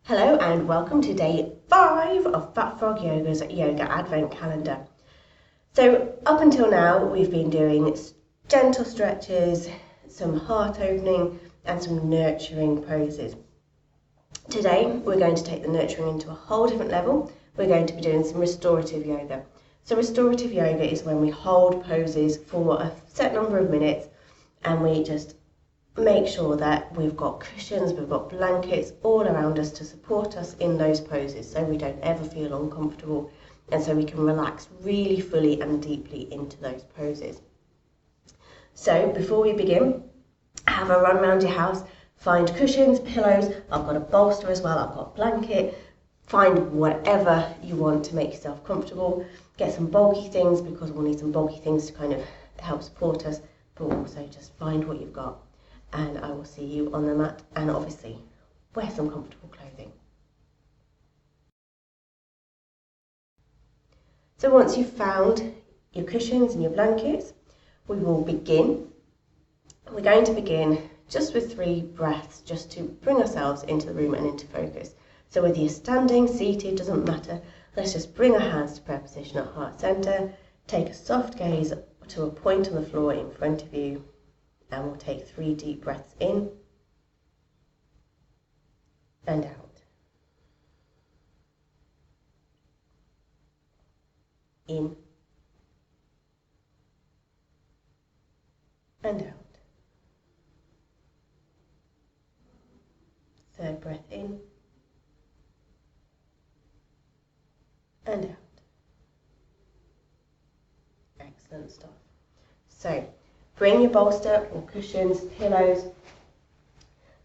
Hello and welcome to day 5 of Fat Frog Yoga's Yoga Advent Calendar. So up until now we've been doing gentle stretches, some heart opening and some nurturing poses. Today we're going to take the nurturing into a whole different level. We're going to be doing some restorative yoga. So restorative yoga is when we hold poses for a set number of minutes and we just make sure that we've got cushions, we've got blankets all around us to support us in those poses so we don't ever feel uncomfortable and so we can relax really fully and deeply into those poses. So before we begin, have a run around your house, find cushions, pillows, I've got a bolster as well, I've got a blanket, find whatever you want to make yourself comfortable, get some bulky things because we'll need some bulky things to kind of help support us, but also just find what you've got. And I will see you on the mat, and obviously wear some comfortable clothing. So once you've found your cushions and your blankets, we will begin. We're going to begin just with 3 breaths just to bring ourselves into the room and into focus. So whether you're standing, seated, doesn't matter. Let's just bring our hands to prayer position at heart center, take a soft gaze to a point on the floor in front of you, and we'll take 3 deep breaths in and out. In and out. 3rd breath in and out. Excellent stuff. So bring your bolster or cushions, pillows,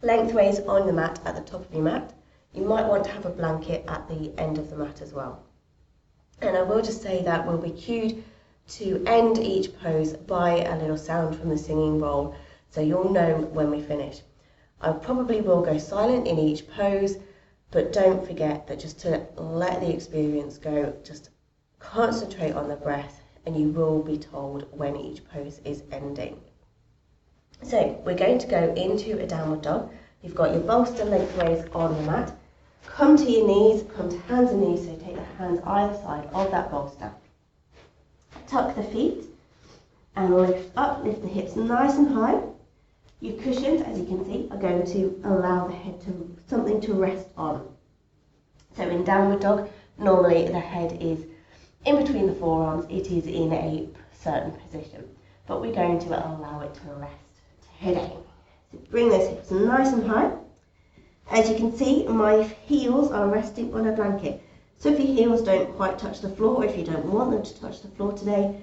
lengthways on the mat at the top of your mat. You might want to have a blanket at the end of the mat as well. And I will just say that we'll be cued to end each pose by a little sound from the singing bowl, so you'll know when we finish. I probably will go silent in each pose, but don't forget that just to let the experience go, just concentrate on the breath, and you will be told when each pose is ending. So we're going to go into a downward dog. You've got your bolster lengthways on the mat. Come to your knees, come to hands and knees, so take the hands either side of that bolster. Tuck the feet and lift up, lift the hips nice and high. Your cushions, as you can see, are going to allow the head to something to rest on. So in downward dog, normally the head is in between the forearms, it is in a certain position, but we're going to allow it to rest today. So bring those hips nice and high. As you can see, my heels are resting on a blanket. So if your heels don't quite touch the floor, or if you don't want them to touch the floor today,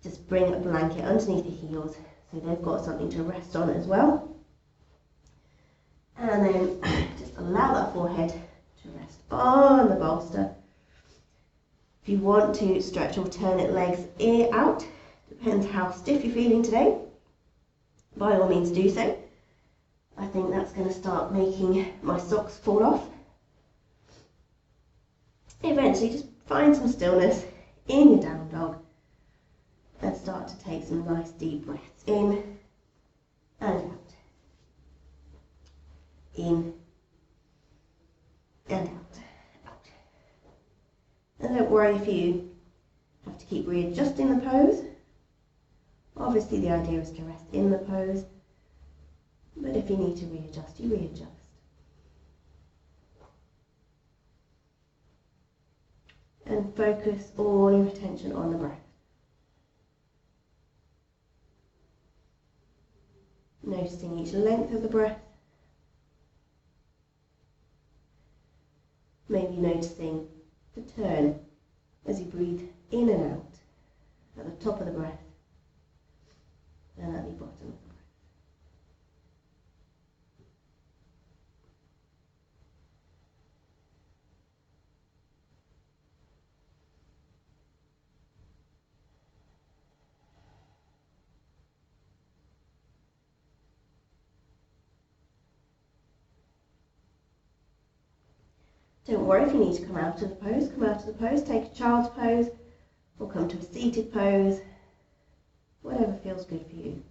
just bring a blanket underneath the heels so they've got something to rest on as well. And then just allow that forehead to rest on the bolster. If you want to stretch alternate legs out, depends how stiff you're feeling today, by all means do so. I think that's going to start making my socks fall off. Eventually just find some stillness in your down dog and start to take some nice deep breaths in and out. In and out. And don't worry if you have to keep readjusting the pose. Obviously the idea is to rest in the pose, but if you need to readjust, you readjust. And focus all your attention on the breath. Noticing each length of the breath. Maybe noticing the turn as you breathe in and out at the top of the breath and at the bottom of the breath. Don't worry if you need to come out of the pose, come out of the pose, take a child's pose, or come to a seated pose, whatever feels good for you.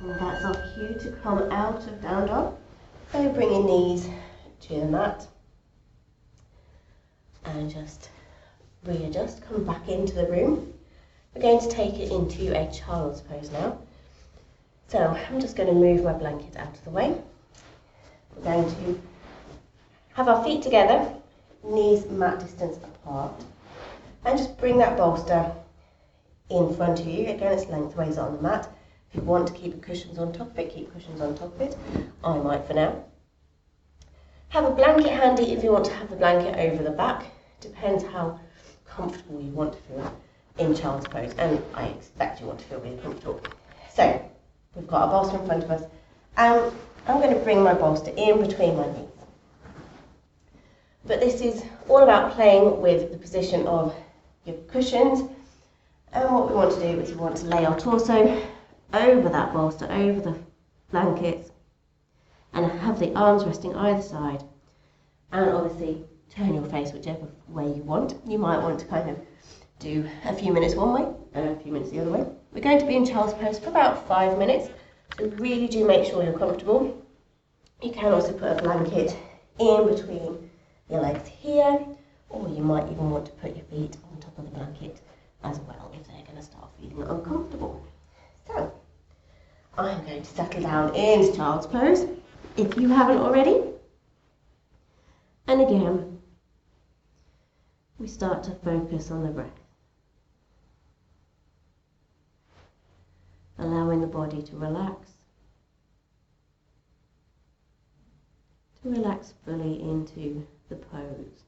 And that's our cue to come out of down dog. So bring your knees to the mat and just readjust, come back into the room. We're going to take it into a child's pose now. So I'm just going to move my blanket out of the way. We're going to have our feet together, knees mat distance apart, and just bring that bolster in front of you. Again, it's lengthways on the mat. If you want to keep the cushions on top of it, keep cushions on top of it. I might for now. Have a blanket handy if you want to have the blanket over the back. Depends how comfortable you want to feel in child's pose, and I expect you want to feel really comfortable. So we've got our bolster in front of us, and I'm going to bring my bolster in between my knees. But this is all about playing with the position of your cushions, and what we want to do is we want to lay our torso over that bolster, over the blankets, and have the arms resting either side, and obviously turn your face whichever way you want. You might want to kind of do a few minutes one way and a few minutes the other way. We're going to be in child's pose for about 5 minutes, so really do make sure you're comfortable. You can also put a blanket in between your legs here, or you might even want to put your feet on top of the blanket as well if they're going to start feeling uncomfortable. So I'm going to settle down into child's pose if you haven't already. And again, we start to focus on the breath, allowing the body to relax fully into the pose.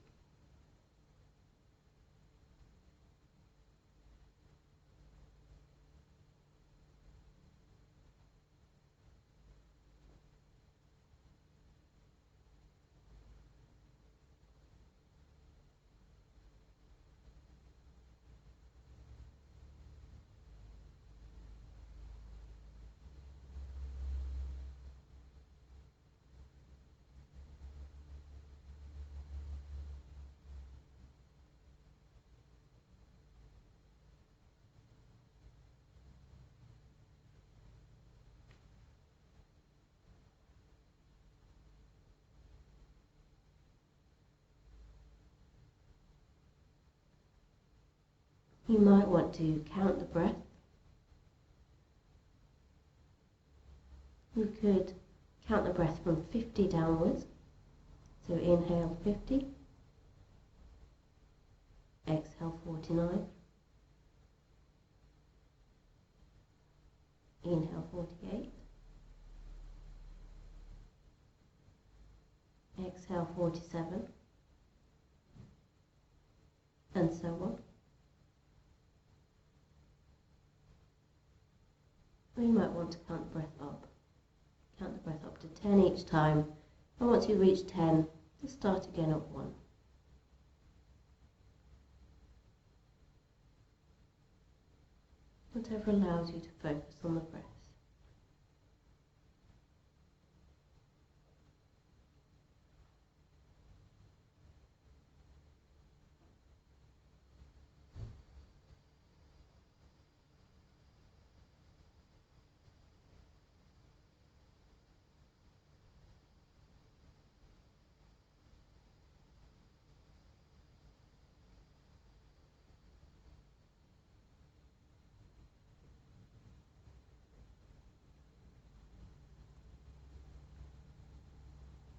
You might want to count the breath. You could count the breath from 50 downwards. So inhale 50, exhale 49, inhale 48, exhale 47, and so on. Or you might want to count the breath up. Count the breath up to 10 each time, and once you reach 10, just start again at 1. Whatever allows you to focus on the breath.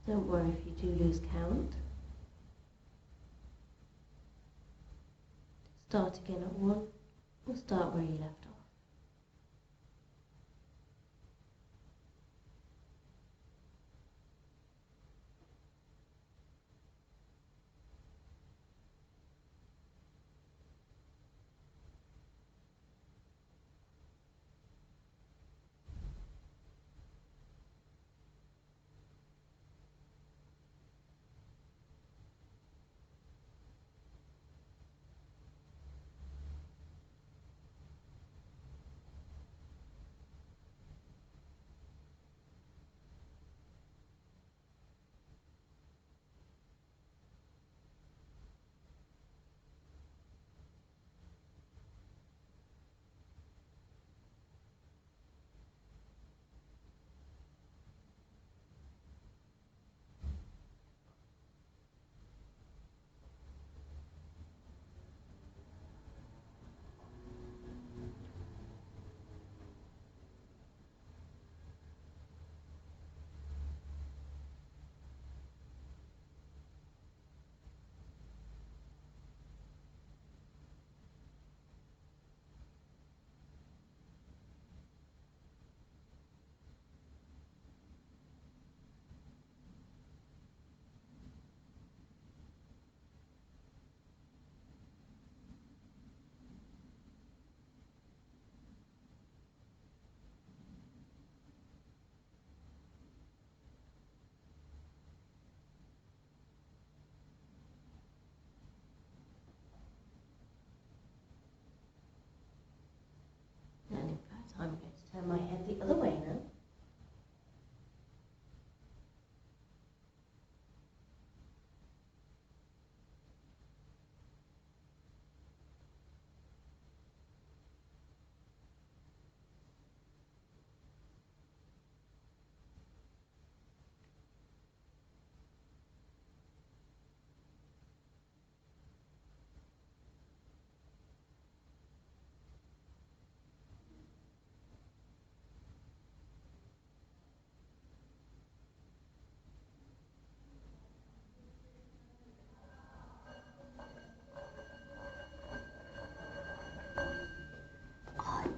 Don't worry if you do lose count. Start again at 1, or start where you left off.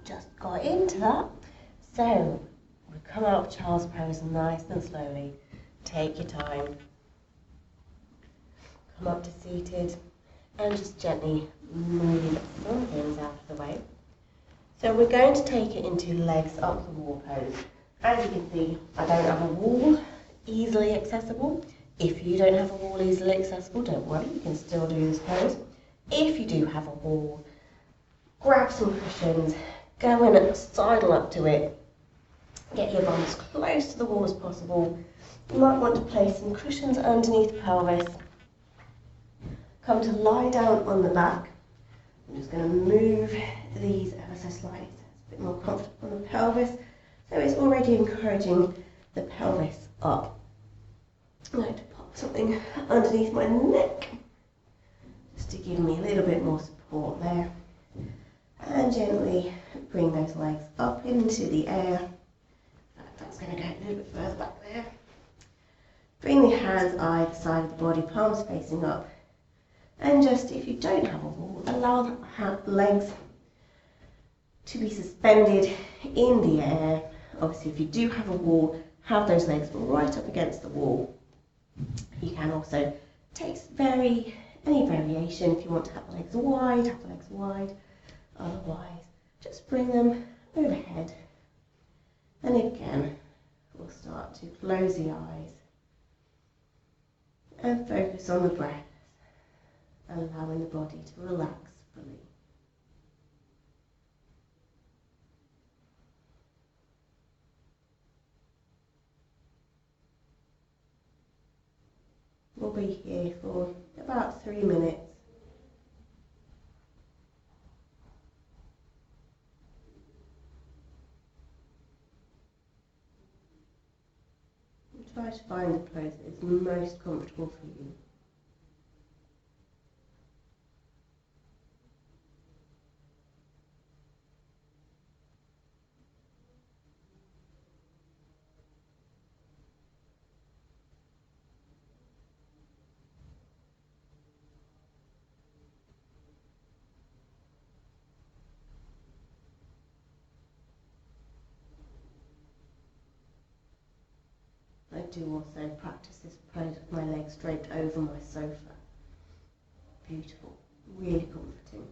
just got into that. So we come out of child's pose nice and slowly. Take your time. Come up to seated and just gently move some things out of the way. So we're going to take it into legs up the wall pose. As you can see, I don't have a wall easily accessible. If you don't have a wall easily accessible, don't worry, you can still do this pose. If you do have a wall, grab some cushions, go in and sidle up to it. Get your bum as close to the wall as possible. You might want to place some cushions underneath the pelvis. Come to lie down on the back. I'm just going to move these ever so slightly so it's a bit more comfortable on the pelvis. So it's already encouraging the pelvis up. I'm going to pop something underneath my neck just to give me a little bit more support there. And gently bring those legs up into the air. That's going to go a little bit further back there. Bring the hands either side of the body, palms facing up. And just, if you don't have a wall, allow the legs to be suspended in the air. Obviously, if you do have a wall, have those legs right up against the wall. You can also take any variation. If you want to have the legs wide, have the legs wide. Otherwise, just bring them overhead. And again, we'll start to close the eyes and focus on the breath, allowing the body to relax fully. We'll be here for about 3 minutes. And try to find the pose that is most comfortable for you. I do also practice this pose with my legs draped over my sofa. Beautiful, really comforting.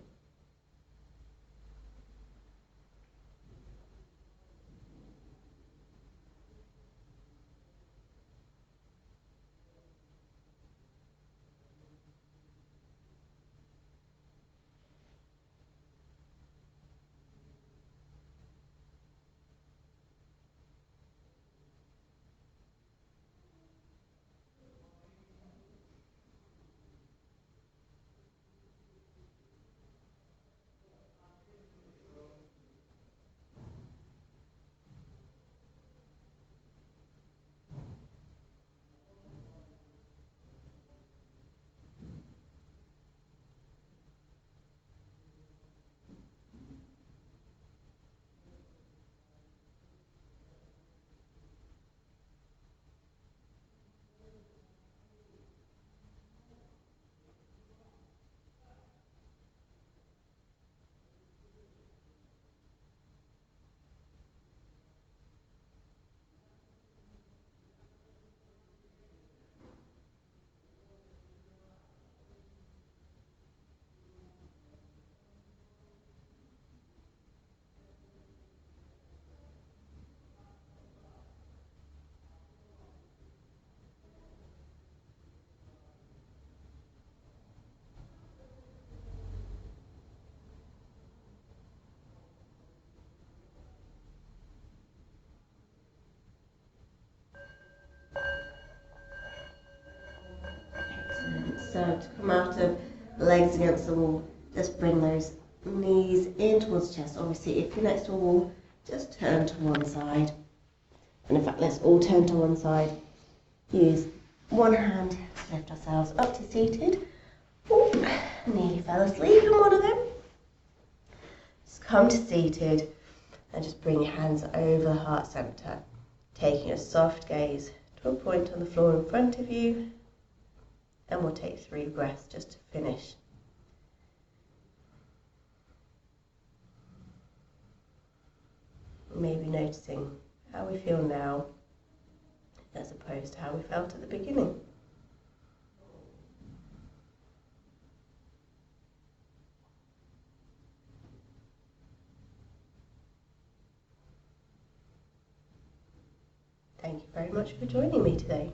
So to come out of legs against the wall, just bring those knees in towards the chest. Obviously, if you're next to a wall, just turn to one side. And in fact, let's all turn to one side. Use one hand to lift ourselves up to seated. Oh, nearly fell asleep in one of them. Just come to seated and just bring your hands over the heart center, taking a soft gaze to a point on the floor in front of you. And we'll take 3 breaths just to finish. Maybe noticing how we feel now as opposed to how we felt at the beginning. Thank you very much for joining me today.